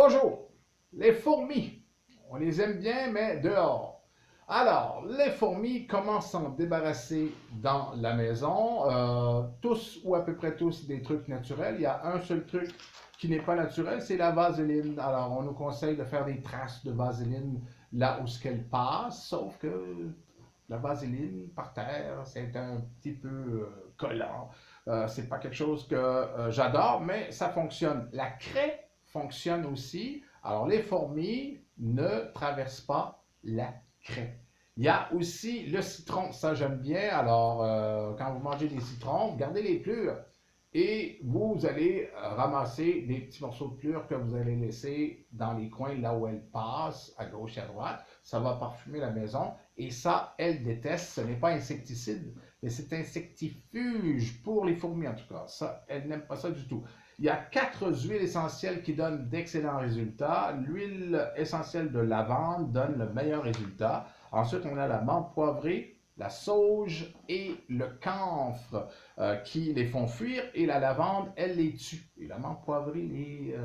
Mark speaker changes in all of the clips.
Speaker 1: Bonjour, les fourmis, on les aime bien, mais dehors. Alors, les fourmis, comment s'en débarrasser dans la maison? Tous ou à peu près tous des trucs naturels. Il y a un seul truc qui n'est pas naturel, c'est la vaseline. Alors, on nous conseille de faire des traces de vaseline là où ce qu'elle passe, sauf que la vaseline par terre, c'est un petit peu collant. C'est pas quelque chose que j'adore, mais ça fonctionne. La craie fonctionne aussi. Alors, les fourmis ne traversent pas la craie. Il y a aussi le citron, ça j'aime bien. Alors, quand vous mangez des citrons, gardez les plures et vous allez ramasser des petits morceaux de plure que vous allez laisser dans les coins là où elles passent, à gauche et à droite. Ça va parfumer la maison et ça, elles détestent. Ce n'est pas insecticide, mais c'est insectifuge pour les fourmis en tout cas. Ça, elles n'aiment pas ça du tout. Il y a 4 huiles essentielles qui donnent d'excellents résultats. L'huile essentielle de lavande donne le meilleur résultat. Ensuite, on a la menthe poivrée, la sauge et le camphre qui les font fuir. Et la lavande, elle les tue. Et la menthe poivrée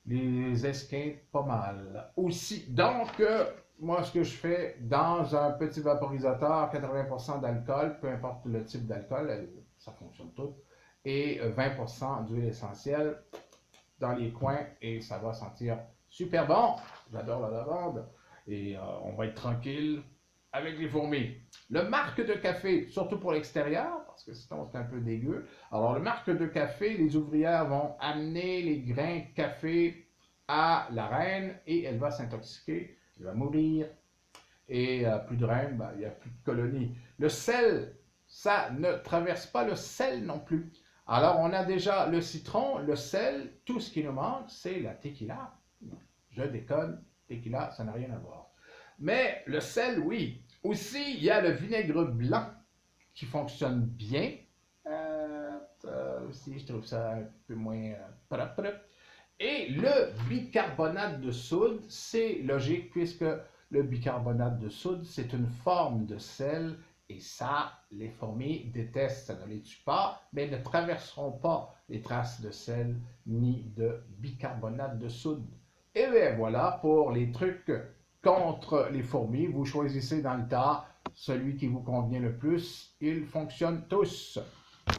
Speaker 1: les esquinte pas mal. Aussi, donc, moi, ce que je fais dans un petit vaporisateur, 80% d'alcool, peu importe le type d'alcool, ça fonctionne tout, et 20% d'huile essentielle dans les coins, et ça va sentir super bon. J'adore la lavande, et on va être tranquille avec les fourmis. Le marc de café, surtout pour l'extérieur, parce que sinon c'est un peu dégueu. Alors, le marc de café, les ouvrières vont amener les grains de café à la reine et elle va s'intoxiquer, elle va mourir. Et plus de reine, ben, il n'y a plus de colonies. Le sel, ça ne traverse pas le sel non plus. Alors, on a déjà le citron, le sel, tout ce qui nous manque, c'est la tequila. Je déconne, tequila, ça n'a rien à voir. Mais le sel, oui. Aussi, il y a le vinaigre blanc qui fonctionne bien. Aussi, je trouve ça un peu moins propre. Et le bicarbonate de soude, c'est logique puisque le bicarbonate de soude, c'est une forme de sel et ça, les fourmis détestent, ça ne les tue pas, mais ne traverseront pas les traces de sel ni de bicarbonate de soude. Et bien voilà pour les trucs contre les fourmis. Vous choisissez dans le tas celui qui vous convient le plus. Ils fonctionnent tous.